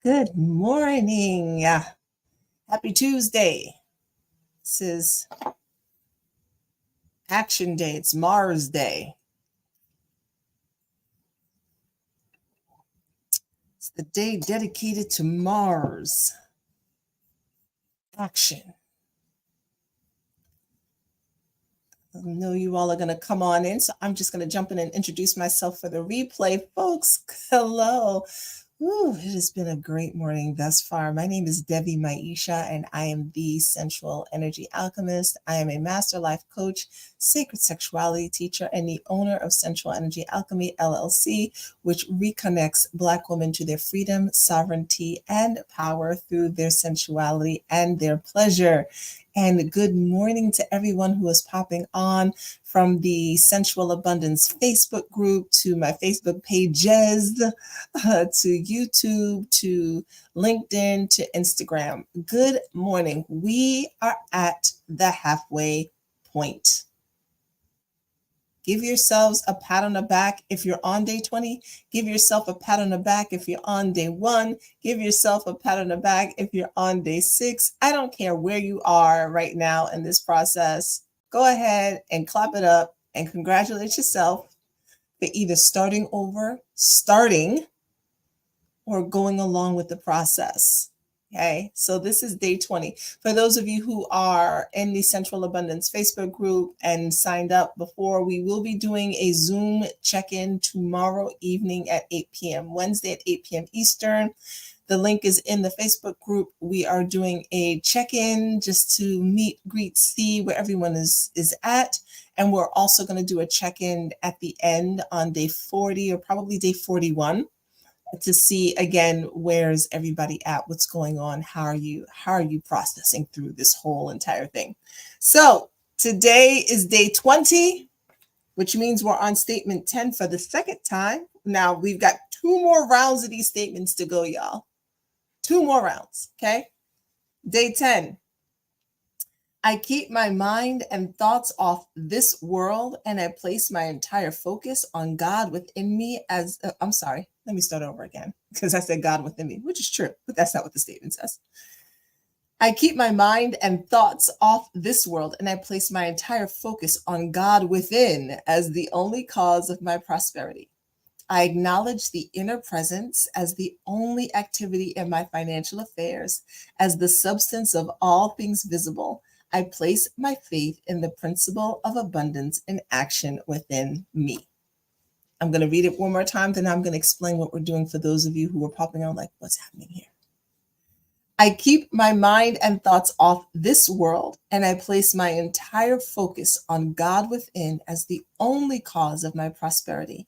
Good morning. Happy Tuesday. This is Action Day. It's Mars Day. It's the day dedicated to Mars. Action. I know you all are going to come on in, so I'm just going to jump in and introduce myself for the replay. Folks, hello. Ooh, it has been a great morning thus far. My name is Debbie Maisha, and I am the Sensual Energy Alchemist. I am a master life coach, sacred sexuality teacher, and the owner of Sensual Energy Alchemy, LLC, which reconnects Black women to their freedom, sovereignty, and power through their sensuality and their pleasure. And good morning to everyone who is popping on from the Sensual Abundance Facebook group to my Facebook pages, to YouTube, to LinkedIn, to Instagram. Good morning. We are at the halfway point. Give yourselves a pat on the back if you're on day 20. Give yourself a pat on the back if you're on day 1. Give yourself a pat on the back if you're on day 6. I don't care where you are right now in this process. Go ahead and clap it up and congratulate yourself for either starting, or going along with the process. Okay, so this is day 20. For those of you who are in the Sensual Abundance Facebook group and signed up before, we will be doing a Zoom check-in tomorrow evening at 8 p.m., Wednesday at 8 p.m. Eastern. The link is in the Facebook group. We are doing a check-in just to meet, greet, see where everyone is at. And we're also going to do a check-in at the end on day 40 or probably day 41. To see again, where's everybody at, what's going on, how are you processing through this whole entire thing. So today is day 20, which means we're on statement 10 for the second time. Now we've got 2 more rounds of these statements to go, y'all. 2 more rounds. Okay, day 10. I keep my mind and thoughts off this world, and I place my entire focus on God within me as, I'm sorry, let me start over again, because I said God within me, which is true, but that's not what the statement says. I keep my mind and thoughts off this world, and I place my entire focus on God within as the only cause of my prosperity. I acknowledge the inner presence as the only activity in my financial affairs, as the substance of all things visible. I place my faith in the principle of abundance in action within me. I'm going to read it one more time, then I'm going to explain what we're doing for those of you who are popping on like, what's happening here? I keep my mind and thoughts off this world, and I place my entire focus on God within as the only cause of my prosperity.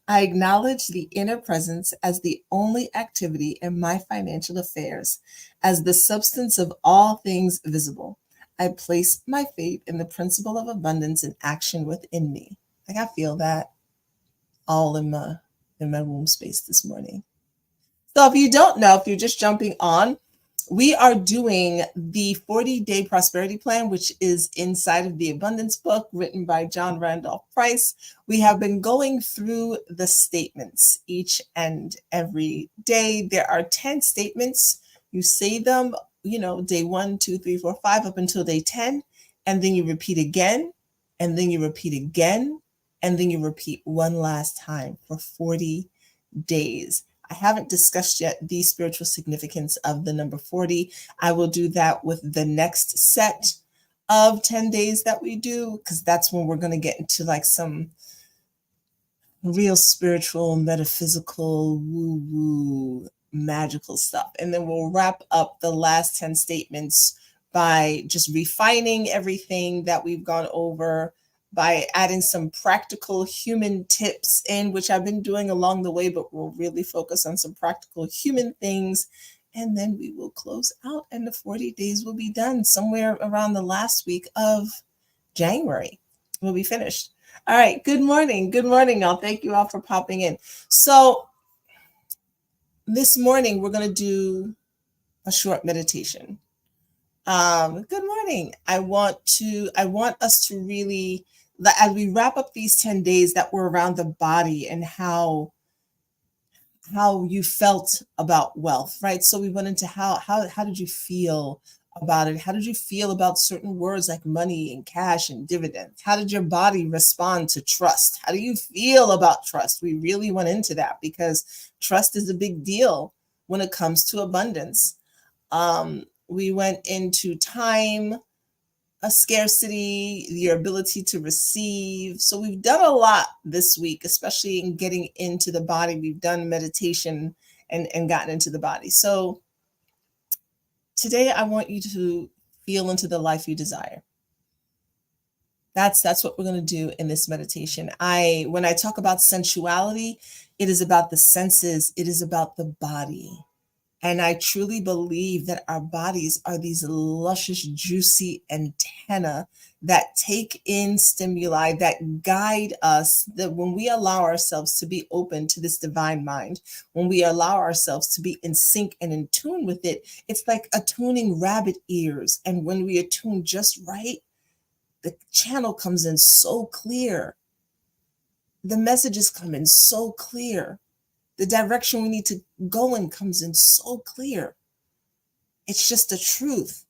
I acknowledge the inner presence as the only activity in my financial affairs, as the substance of all things visible. I place my faith in the principle of abundance in action within me. Like I feel that all in my womb space this morning. So if you don't know, if you're just jumping on, we are doing the 40-day prosperity plan, which is inside of the Abundance book written by John Randolph Price. We have been going through the statements each and every day. There are 10 statements. You say them, day 1, 2, 3, 4, 5 up until day 10, and then you repeat again, and then you repeat again, and then you repeat one last time for 40 days. I haven't discussed yet the spiritual significance of the number 40. I will do that with the next set of 10 days that we do, because that's when we're going to get into like some real spiritual, metaphysical, woo-woo, magical stuff. And then we'll wrap up the last 10 statements by just refining everything that we've gone over, by adding some practical human tips in, which I've been doing along the way, but we'll really focus on some practical human things. And then we will close out and the 40 days will be done somewhere around the last week of January. We'll be finished. All right. Good morning. Good morning, y'all. Thank you all for popping in. So this morning, we're going to do a short meditation. Good morning. I want us to really, as we wrap up these 10 days that were around the body and how how you felt about wealth, right? So we went into how did you feel about it? How did you feel about certain words like money and cash and dividends? How did your body respond to trust? How do you feel about trust? We really went into that because trust is a big deal when it comes to abundance. We went into time, a scarcity, your ability to receive. So we've done a lot this week, especially in getting into the body. We've done meditation and gotten into the body. So today I want you to feel into the life you desire. That's what we're going to do in this meditation. When I talk about sensuality, it is about the senses, it is about the body. And I truly believe that our bodies are these luscious, juicy antenna that take in stimuli, that guide us, that when we allow ourselves to be open to this divine mind, when we allow ourselves to be in sync and in tune with it, it's like attuning rabbit ears. And when we attune just right, the channel comes in so clear. The messages come in so clear. The direction we need to go in comes in so clear. It's just the truth.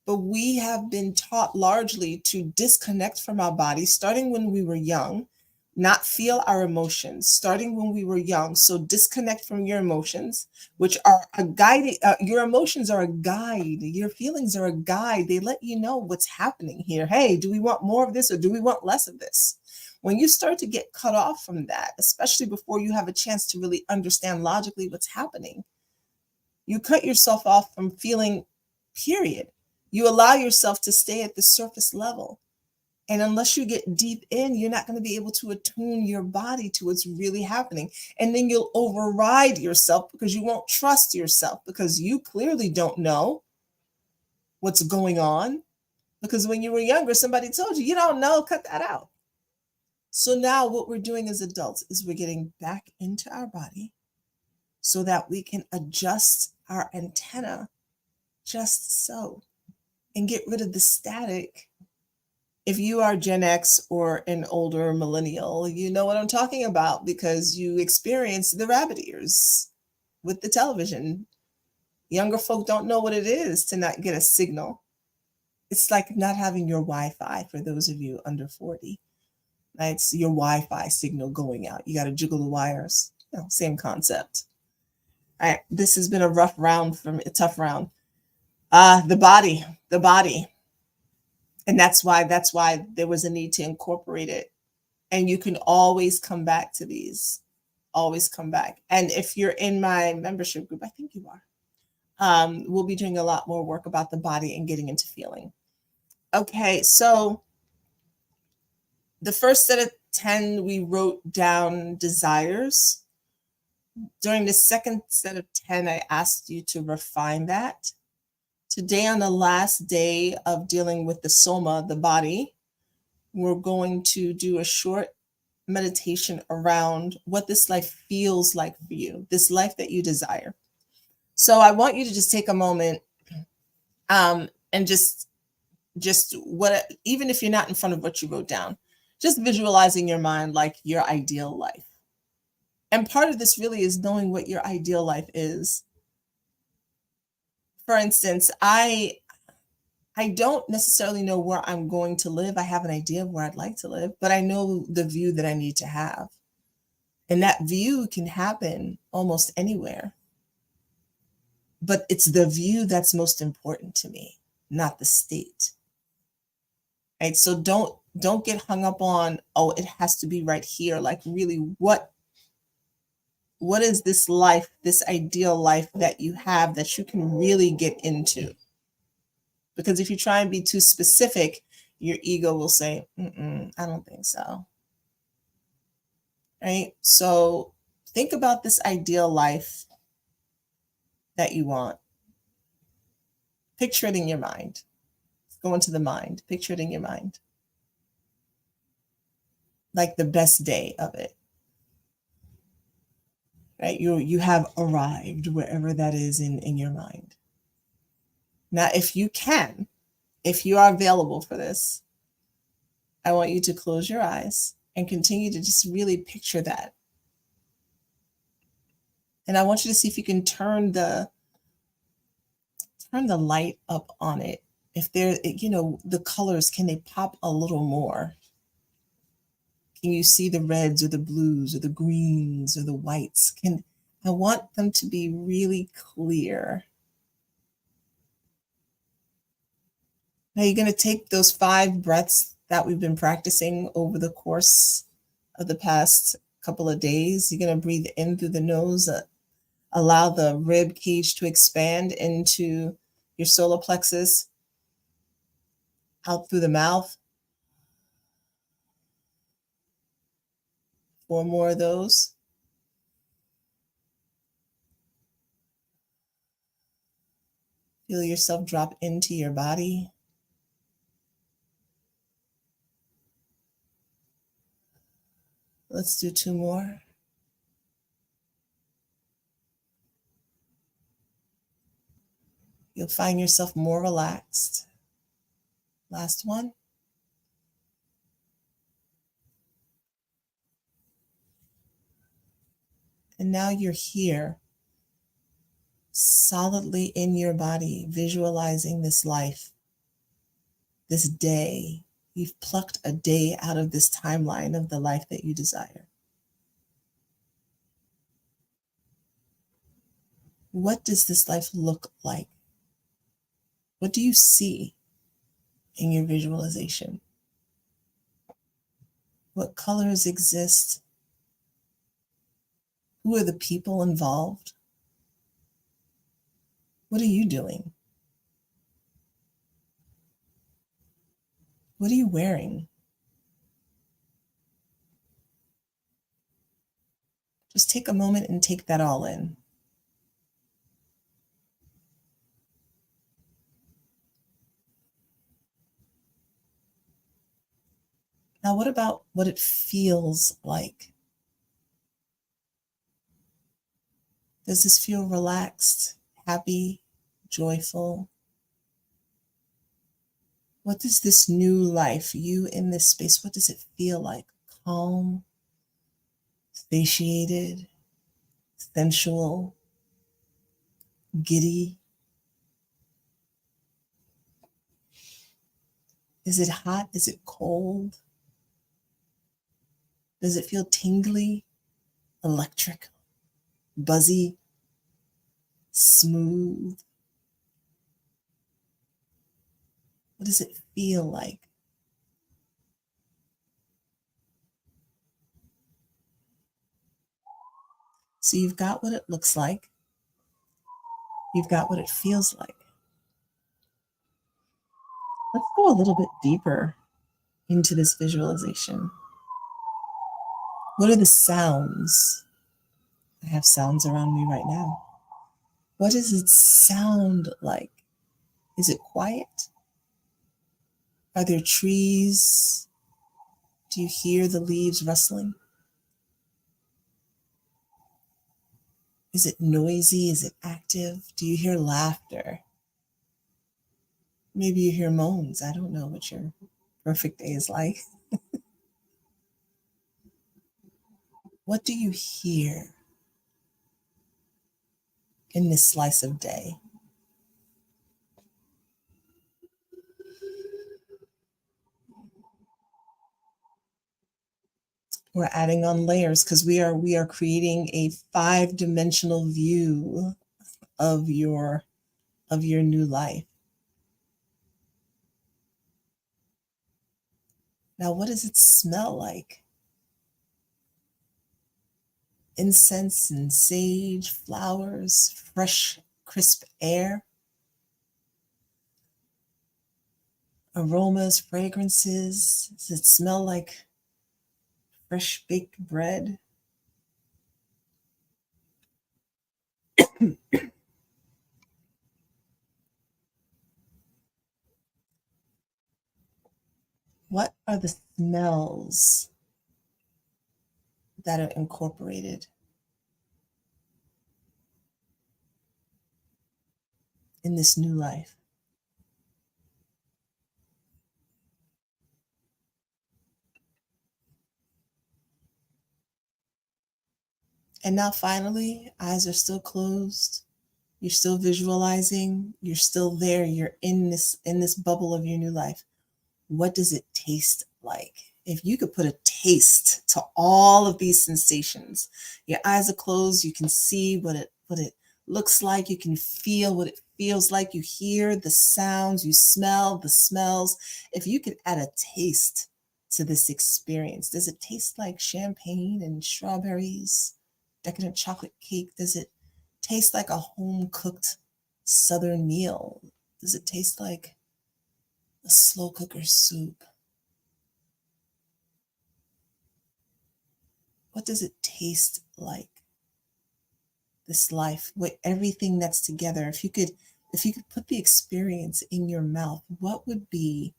But we have been taught largely to disconnect from our bodies, starting when we were young, not feel our emotions, starting when we were young. So disconnect from your emotions, which are a guide. Your emotions are a guide. Your feelings are a guide. They let you know what's happening here. Hey, do we want more of this or do we want less of this? When you start to get cut off from that, especially before you have a chance to really understand logically what's happening, you cut yourself off from feeling, period. You allow yourself to stay at the surface level. And unless you get deep in, you're not going to be able to attune your body to what's really happening. And then you'll override yourself because you won't trust yourself because you clearly don't know what's going on. Because when you were younger, somebody told you, you don't know, cut that out. So now what we're doing as adults is we're getting back into our body so that we can adjust our antenna just so and get rid of the static. If you are Gen X or an older millennial, you know what I'm talking about because you experienced the rabbit ears with the television. Younger folk don't know what it is to not get a signal. It's like not having your Wi-Fi for those of you under 40. Right? It's your Wi-Fi signal going out. You got to jiggle the wires. Same concept. All right, this has been a rough round for me, a tough round. The body. And that's why there was a need to incorporate it. And you can always come back to these. Always come back. And if you're in my membership group, I think you are, we'll be doing a lot more work about the body and getting into feeling. Okay, so the first set of 10, we wrote down desires. During the second set of 10, I asked you to refine that. Today, on the last day of dealing with the soma, the body, we're going to do a short meditation around what this life feels like for you, this life that you desire. So I want you to just take a moment and just what, even if you're not in front of what you wrote down, just visualizing your mind like your ideal life. And part of this really is knowing what your ideal life is. For instance, I don't necessarily know where I'm going to live. I have an idea of where I'd like to live, but I know the view that I need to have. And that view can happen almost anywhere. But it's the view that's most important to me, not the state. Right? So don't get hung up on, oh, it has to be right here. Like really, what is this life, this ideal life that you have that you can really get into? Because if you try and be too specific, your ego will say, I don't think so. Right? So think about this ideal life that you want. Picture it in your mind. Go into the mind. Picture it in your mind. Like the best day of it. Right? You have arrived wherever that is in your mind. Now, if you are available for this, I want you to close your eyes and continue to just really picture that. And I want you to see if you can turn the light up on it. If there, the colors, can they pop a little more? Can you see the reds or the blues or the greens or the whites? I want them to be really clear. Now you're going to take those 5 breaths that we've been practicing over the course of the past couple of days. You're going to breathe in through the nose, allow the rib cage to expand into your solar plexus, out through the mouth. 4 more of those. Feel yourself drop into your body. Let's do 2 more. You'll find yourself more relaxed. Last one. And now you're here, solidly in your body, visualizing this life, this day. You've plucked a day out of this timeline of the life that you desire. What does this life look like? What do you see in your visualization? What colors exist? Who are the people involved? What are you doing? What are you wearing? Just take a moment and take that all in. Now, what about what it feels like? Does this feel relaxed, happy, joyful? What does this new life, you in this space, what does it feel like? Calm, satiated, sensual, giddy? Is it hot? Is it cold? Does it feel tingly, electric, buzzy, smooth? What does it feel like? So you've got what it looks like. You've got what it feels like. Let's go a little bit deeper into this visualization. What are the sounds? I have sounds around me right now. What does it sound like? Is it quiet? Are there trees? Do you hear the leaves rustling? Is it noisy? Is it active? Do you hear laughter? Maybe you hear moans. I don't know what your perfect day is like. What do you hear in this slice of day? We're adding on layers because we are creating a 5-dimensional view of your new life. Now, what does it smell like? Incense and sage, flowers, fresh, crisp air, aromas, fragrances. Does it smell like fresh baked bread? What are the smells that are incorporated in this new life? And now finally, eyes are still closed. You're still visualizing. You're still there. You're in this bubble of your new life. What does it taste like? If you could put a taste to all of these sensations, your eyes are closed, you can see what it looks like, you can feel what it feels like, you hear the sounds, you smell the smells. If you could add a taste to this experience, does it taste like champagne and strawberries, decadent chocolate cake? Does it taste like a home cooked southern meal? Does it taste like a slow cooker soup? What does it taste like? This life, with everything that's together. If you could put the experience in your mouth, what would be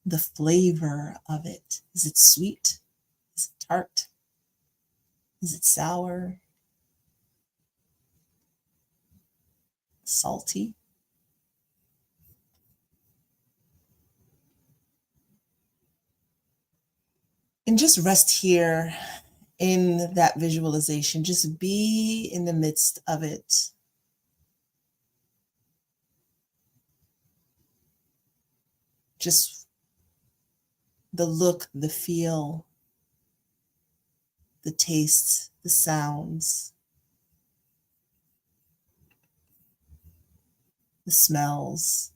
the flavor of it? Is it sweet? Is it tart? Is it sour? Salty? And just rest here in that visualization. Just be in the midst of it. Just the look, the feel, the taste, the sounds, the smells.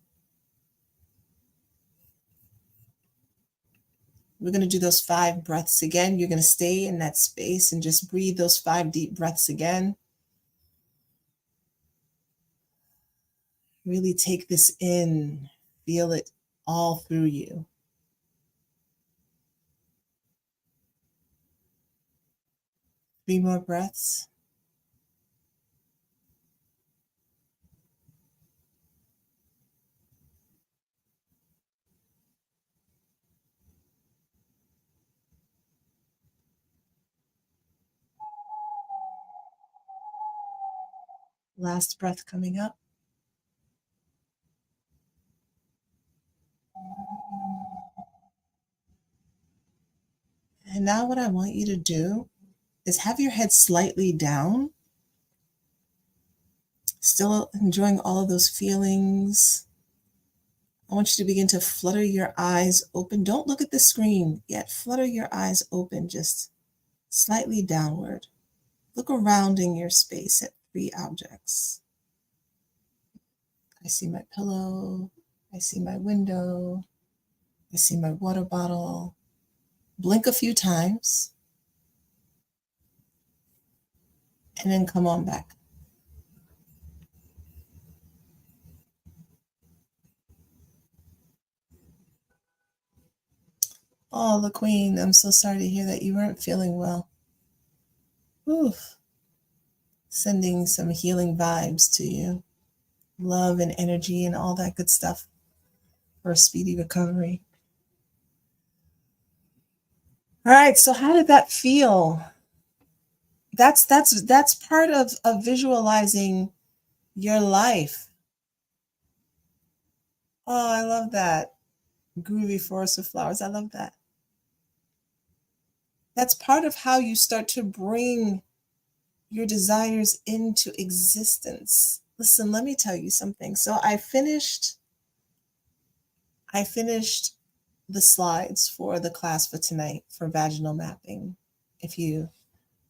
We're going to do those 5 breaths again. You're going to stay in that space and just breathe those 5 deep breaths again. Really take this in, feel it all through you. Three more breaths. Last breath coming up. And now what I want you to do is have your head slightly down, still enjoying all of those feelings. I want you to begin to flutter your eyes open. Don't look at the screen yet. Flutter your eyes open, just slightly downward. Look around in your space at 3 objects. I see my pillow. I see my window. I see my water bottle. Blink a few times and then come on back. Oh, the Queen, I'm so sorry to hear that you weren't feeling well. Oof. Sending some healing vibes to you. Love and energy and all that good stuff for a speedy recovery. All right, so how did that feel? That's part of visualizing your life. Oh, I love that. Groovy forest of flowers. I love that. That's part of how you start to bring your desires into existence. Listen, let me tell you something. So I finished the slides for the class for tonight for vaginal mapping. If you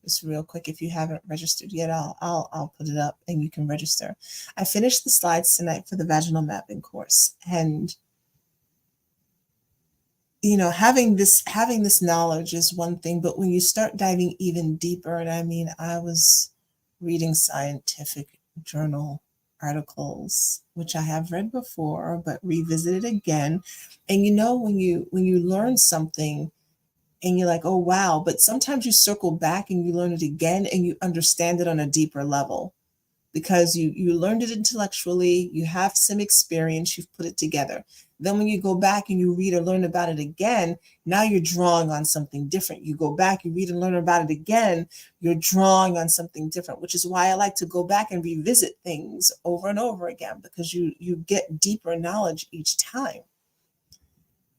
just real quick, if you haven't registered yet, I'll put it up and you can register. I finished the slides tonight for the vaginal mapping course, and having this knowledge is one thing, but when you start diving even deeper, and I mean, I was reading scientific journal articles, which I have read before, but revisited again. And when you learn something and you're like, oh wow, but sometimes you circle back and you learn it again and you understand it on a deeper level because you learned it intellectually, you have some experience, you've put it together. Then when you go back and you read or learn about it again, now you're drawing on something different. You go back, you read and learn about it again, you're drawing on something different, which is why I like to go back and revisit things over and over again, because you get deeper knowledge each time.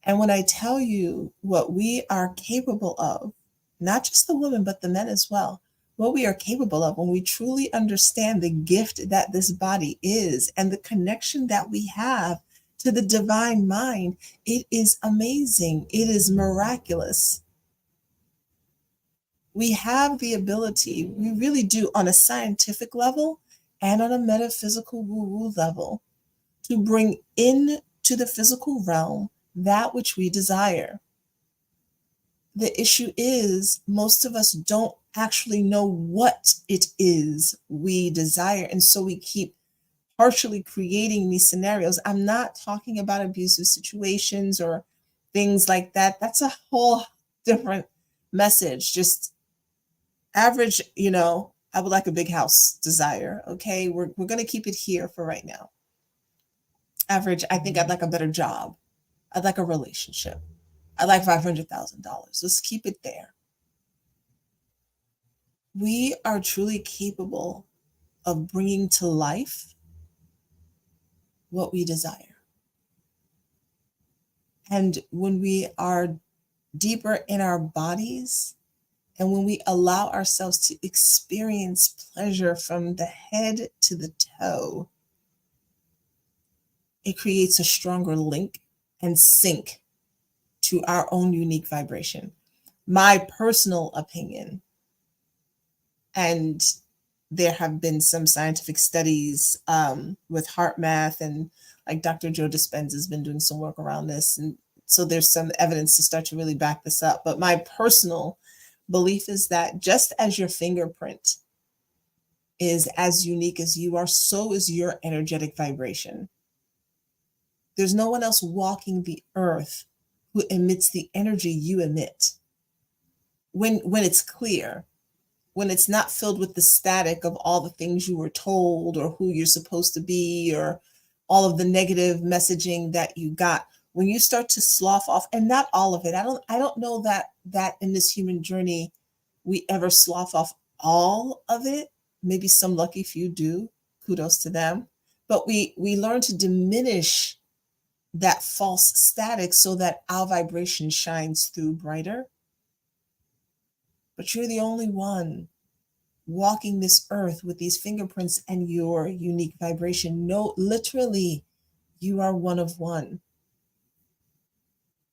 And when I tell you what we are capable of, not just the women, but the men as well, what we are capable of, when we truly understand the gift that this body is and the connection that we have to the divine mind, it is amazing. It is miraculous. We have the ability, we really do, on a scientific level and on a metaphysical woo-woo level, to bring into the physical realm that which we desire. The issue is most of us don't actually know what it is we desire. And so we keep partially creating these scenarios. I'm not talking about abusive situations or things like that. That's a whole different message. Just average, I would like a big house desire. Okay. We're going to keep it here for right now. Average, I think I'd like a better job. I'd like a relationship. I'd like $500,000. Let's keep it there. We are truly capable of bringing to life what we desire. And when we are deeper in our bodies, and when we allow ourselves to experience pleasure from the head to the toe, it creates a stronger link and sync to our own unique vibration. My personal opinion, and there have been some scientific studies with heart math, and like Dr. Joe Dispenza has been doing some work around this. And so there's some evidence to start to really back this up. But my personal belief is that just as your fingerprint is as unique as you are, so is your energetic vibration. There's no one else walking the earth who emits the energy you emit. When it's clear, when it's not filled with the static of all the things you were told or who you're supposed to be or all of the negative messaging that you got, when you start to slough off, and not all of it, I don't know that in this human journey we ever slough off all of it. Maybe some lucky few do, kudos to them, but we learn to diminish that false static so that our vibration shines through brighter. But you're the only one walking this earth with these fingerprints and your unique vibration. No, literally, you are one of one.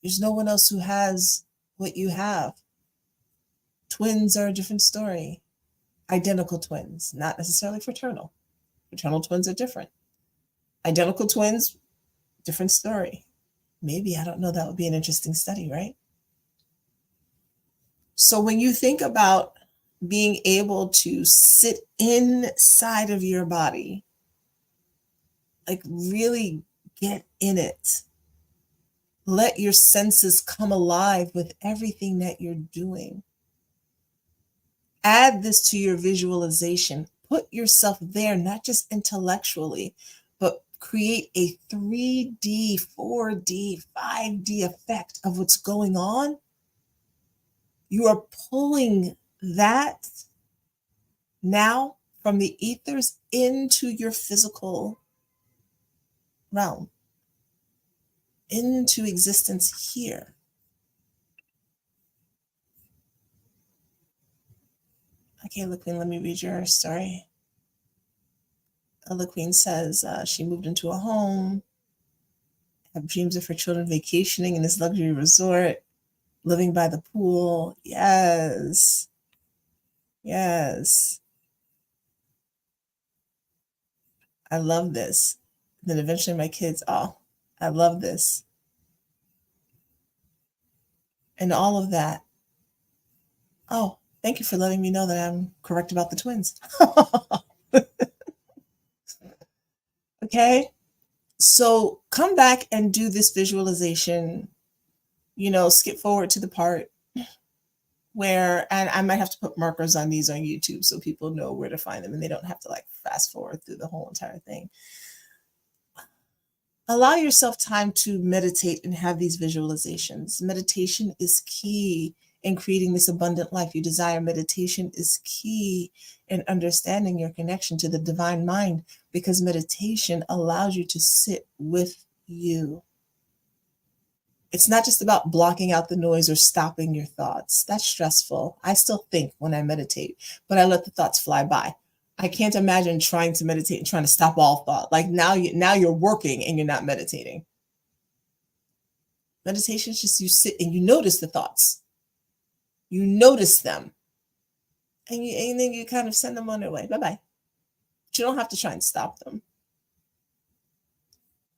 There's no one else who has what you have. Twins are a different story. Identical twins, not necessarily fraternal. Fraternal twins are different. Identical twins, different story. Maybe, I don't know, that would be an interesting study, right? So when you think about being able to sit inside of your body, like really get in it, let your senses come alive with everything that you're doing. Add this to your visualization. Put yourself there, not just intellectually, but create a 3D, 4D, 5D effect of what's going on. You are pulling that now from the ethers into your physical realm, into existence here. Okay, LaQueen, let me read your story. LaQueen says she moved into a home, have dreams of her children vacationing in this luxury resort, living by the pool. Yes. Yes. I love this. Then eventually my kids, oh, I love this. And all of that. Oh, thank you for letting me know that I'm correct about the twins. Okay. So come back and do this visualization, skip forward to the part where, and I might have to put markers on these on YouTube so people know where to find them and they don't have to like fast forward through the whole entire thing. Allow yourself time to meditate and have these visualizations. Meditation is key in creating this abundant life you desire. Meditation is key in understanding your connection to the divine mind, because meditation allows you to sit with you. It's not just about blocking out the noise or stopping your thoughts. That's stressful. I still think when I meditate, but I let the thoughts fly by. I can't imagine trying to meditate and trying to stop all thought. Like now you're working and you're not meditating. Meditation is just you sit and you notice the thoughts. You notice them. And then you kind of send them on their way. Bye-bye. But you don't have to try and stop them.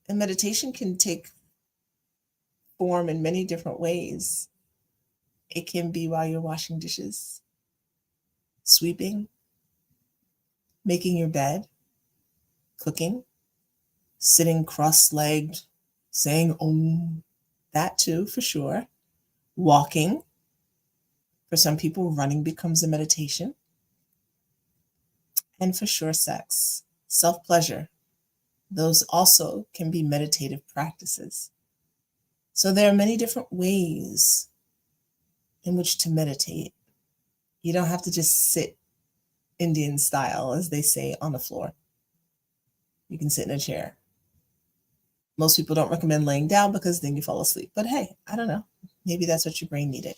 And meditation can take form in many different ways. It can be while you're washing dishes, sweeping, making your bed, cooking, sitting cross-legged, saying Om. That too, for sure. Walking. For some people, running becomes a meditation. And for sure, sex, self-pleasure. Those also can be meditative practices. So there are many different ways in which to meditate. You don't have to just sit Indian style, as they say, on the floor. You can sit in a chair. Most people don't recommend laying down because then you fall asleep. But hey, I don't know. Maybe that's what your brain needed,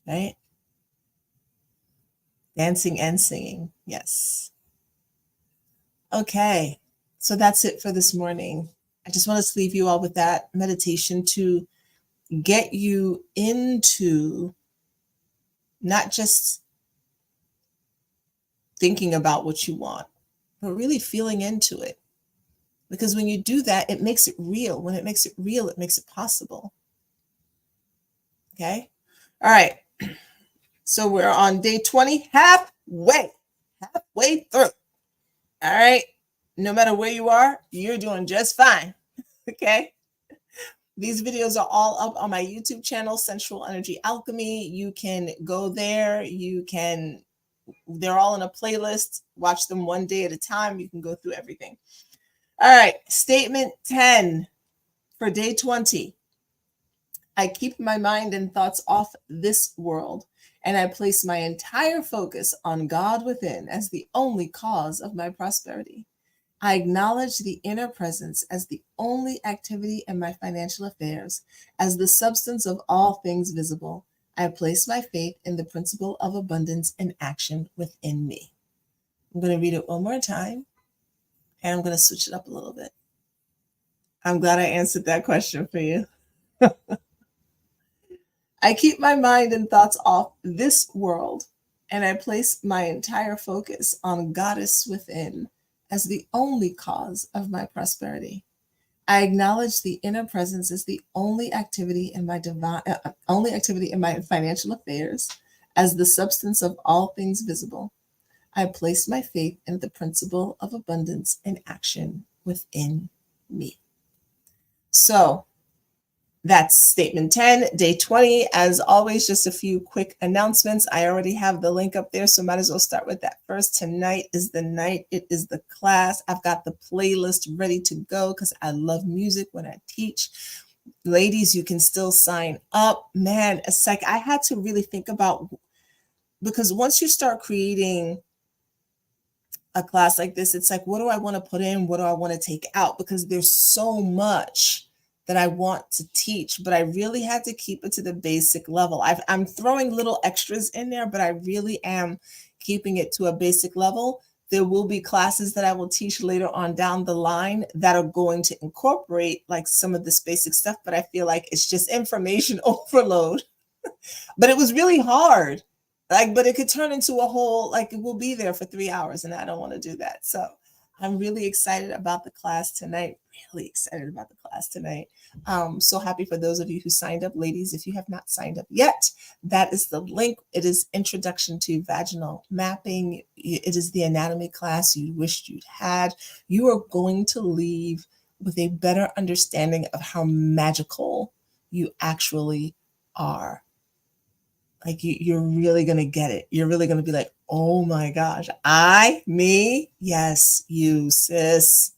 right? Dancing and singing, yes. Okay, so that's it for this morning. I just want to leave you all with that meditation to get you into not just thinking about what you want, but really feeling into it. Because when you do that, it makes it real. When it makes it real, it makes it possible. Okay? All right. So we're on day 20, halfway through. All right? No matter where you are, you're doing just fine. Okay? These videos are all up on my YouTube channel, Sensual Energy Alchemy. You can go there. They're all in a playlist. Watch them one day at a time. You can go through everything. All right. Statement 10 for day 20. I keep my mind and thoughts off this world, and I place my entire focus on God within as the only cause of my prosperity. I acknowledge the inner presence as the only activity in my financial affairs, as the substance of all things visible. I place my faith in the principle of abundance in action within me. I'm going to read it one more time, and I'm going to switch it up a little bit. I'm glad I answered that question for you. I keep my mind and thoughts off this world, and I place my entire focus on Goddess within as the only cause of my prosperity. I acknowledge the inner presence as the only activity in my financial affairs, as the substance of all things visible. I place my faith in the principle of abundance in action within me. So that's statement 10, day 20. As always, just a few quick announcements. I already have the link up there, so might as well start with that first. Tonight is the night. It is the class. I've got the playlist ready to go because I love music when I teach. Ladies, you can still sign up. Man, it's like I had to really think about, because once you start creating a class like this, it's like, what do I want to put in? What do I want to take out? Because there's so much that I want to teach, but I really had to keep it to the basic level. I'm throwing little extras in there, but I really am keeping it to a basic level. There will be classes that I will teach later on down the line that are going to incorporate like some of this basic stuff, but I feel like it's just information overload. But it was really hard. But it could turn into a whole, like it will be there for 3 hours, and I don't want to do that. So I'm really excited about the class tonight. So happy for those of you who signed up. Ladies, if you have not signed up yet, that is the link. It is Introduction to Vaginal Mapping. It is the anatomy class you wished you'd had. You are going to leave with a better understanding of how magical you actually are. Like you're really going to get it. You're really going to be like, oh my gosh, me? Yes, you, sis.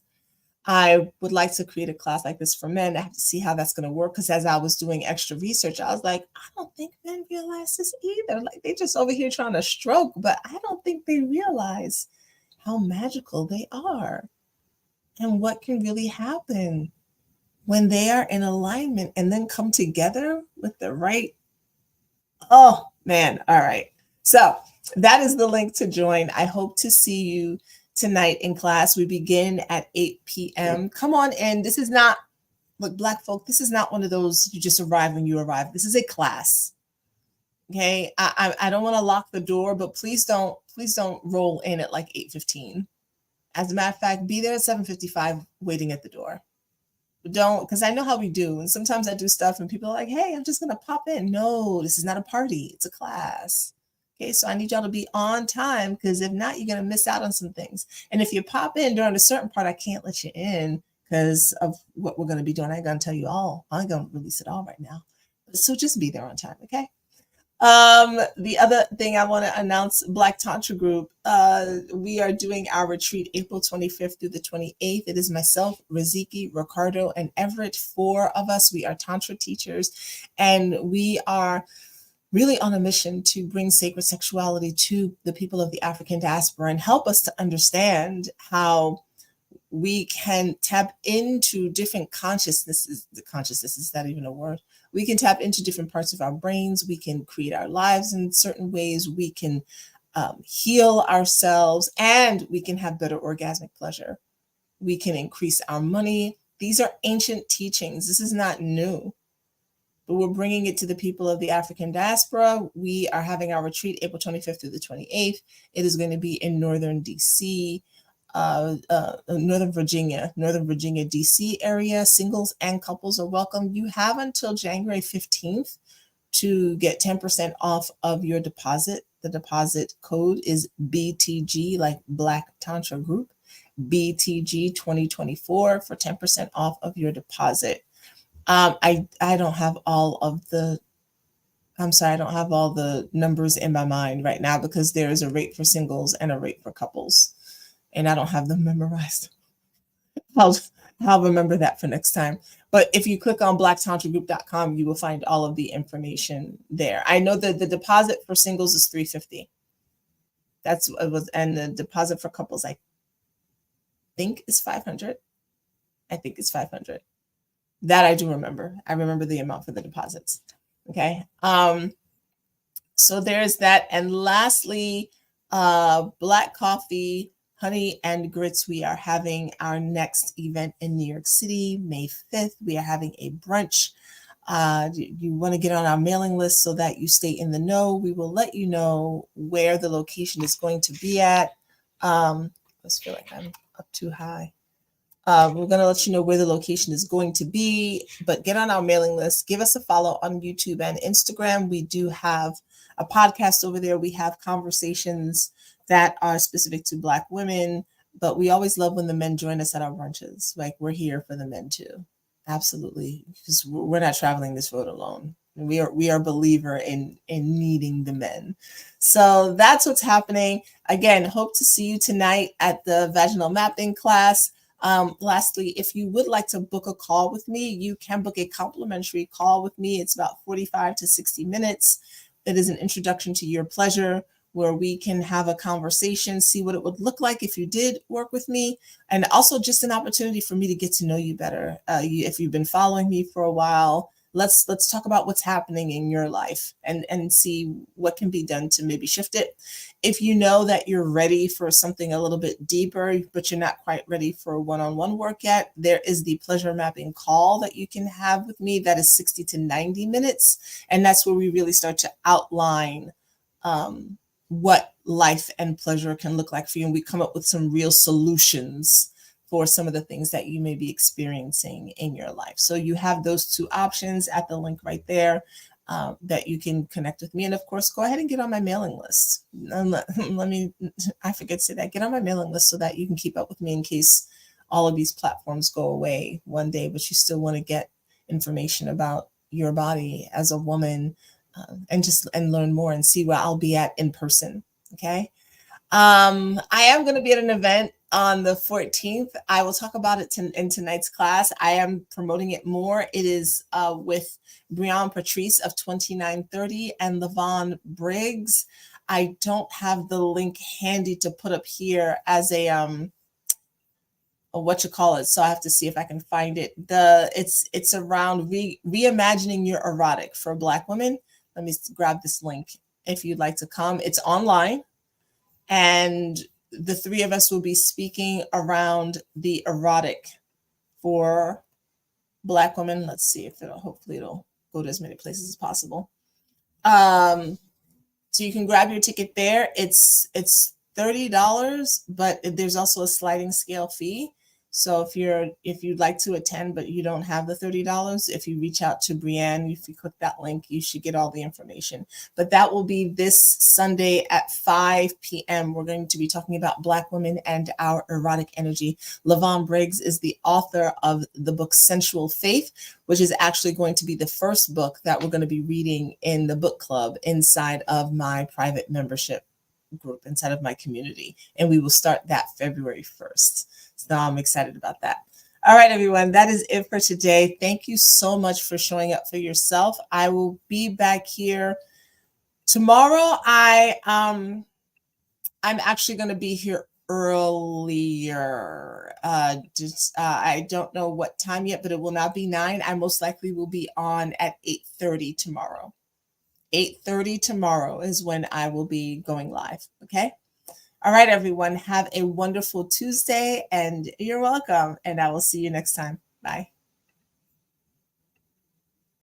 I would like to create a class like this for men. I have to see how that's going to work, because as I was doing extra research, I was like, I don't think men realize this either. Like they just over here trying to stroke, but I don't think they realize how magical they are and what can really happen when they are in alignment and then come together with the right, oh man, all right. So that is the link to join. I hope to see you tonight in class. We begin at 8 p.m. Come on in. This is not, look, Black folk, this is not one of those you just arrive when you arrive. This is a class. Okay. I don't want to lock the door, but please don't roll in at like 8:15. As a matter of fact, be there at 7:55 waiting at the door. Don't, because I know how we do. And sometimes I do stuff and people are like, hey, I'm just going to pop in. No, this is not a party. It's a class. Okay, so I need y'all to be on time, because if not, you're going to miss out on some things. And if you pop in during a certain part, I can't let you in because of what we're going to be doing. I ain't going to tell you all. I'm going to release it all right now. So just be there on time, okay? The other thing I want to announce, Black Tantra Group, we are doing our retreat April 25th through the 28th. It is myself, Riziki, Ricardo, and Everett, 4 of us. We are Tantra teachers, and we are really on a mission to bring sacred sexuality to the people of the African diaspora and help us to understand how we can tap into different consciousnesses. The consciousness, is that even a word? We can tap into different parts of our brains. We can create our lives in certain ways. We can heal ourselves, and we can have better orgasmic pleasure. We can increase our money. These are ancient teachings. This is not new, but we're bringing it to the people of the African diaspora. We are having our retreat April 25th through the 28th. It is going to be in Northern DC, Northern Virginia, DC area. Singles and couples are welcome. You have until January 15th to get 10% off of your deposit. The deposit code is BTG, like Black Tantra Group, BTG 2024 for 10% off of your deposit. I don't have all of the, I'm sorry, I don't have all the numbers in my mind right now, because there is a rate for singles and a rate for couples, and I don't have them memorized. I'll remember that for next time. But if you click on blacktantragroup.com, you will find all of the information there. I know that the deposit for singles is $350. That's what it was, and the deposit for couples, I think, is $500. I think it's $500. That I do remember. I remember the amount for the deposits. Okay. So there's that. And lastly, Black Coffee, Honey and Grits. We are having our next event in New York City, May 5th. We are having a brunch. You want to get on our mailing list so that you stay in the know. We will let you know where the location is going to be at. I just feel like I'm up too high. We're going to let you know where the location is going to be, but get on our mailing list. Give us a follow on YouTube and Instagram. We do have a podcast over there. We have conversations that are specific to Black women, but we always love when the men join us at our brunches. Like, we're here for the men too. Absolutely. Because we're not traveling this road alone. We are a believer in needing the men. So that's what's happening. Again, hope to see you tonight at the vaginal mapping class. Lastly, if you would like to book a call with me, you can book a complimentary call with me. It's about 45 to 60 minutes. It is an introduction to your pleasure, where we can have a conversation, see what it would look like if you did work with me, and also just an opportunity for me to get to know you better. If you've been following me for a while, let's talk about what's happening in your life and see what can be done to maybe shift it. If you know that you're ready for something a little bit deeper, but you're not quite ready for one-on-one work yet, there is the pleasure mapping call that you can have with me. That is 60 to 90 minutes. And that's where we really start to outline what life and pleasure can look like for you. And we come up with some real solutions for some of the things that you may be experiencing in your life. So you have those 2 options at the link right there, that you can connect with me. And of course, go ahead and get on my mailing list. I forget to say that. Get on my mailing list so that you can keep up with me in case all of these platforms go away one day, but you still want to get information about your body as a woman, and learn more and see where I'll be at in person. Okay. I am going to be at an event on the 14th. I will talk about it in tonight's class. I am promoting it more. It is with Brianne Patrice of 2930 and Lavon Briggs. I don't have the link handy to put up here as a So I have to see if I can find it. It's around reimagining your erotic for Black women. Let me grab this link if you'd like to come. It's online, and the three of us will be speaking around the erotic for Black women. Let's see if hopefully it'll go to as many places as possible. So you can grab your ticket there. It's $30, but there's also a sliding scale fee. So if you'd like to attend but you don't have the $30, if you reach out to Brienne, if you click that link, you should get all the information. But that will be this Sunday at 5 p.m. We're going to be talking about Black women and our erotic energy. Lavon Briggs is the author of the book Sensual Faith, which is actually going to be the first book that we're going to be reading in the book club inside of my private membership group, inside of my community. And we will start that February 1st. So I'm excited about that. All right, everyone, that is it for today. Thank you so much for showing up for yourself. I will be back here tomorrow. I'm actually going to be here earlier. I don't know what time yet, but it will not be 9. I most likely will be on at 8:30 tomorrow. 8:30 tomorrow is when I will be going live. Okay. All right, everyone. Have a wonderful Tuesday, and you're welcome. And I will see you next time. Bye.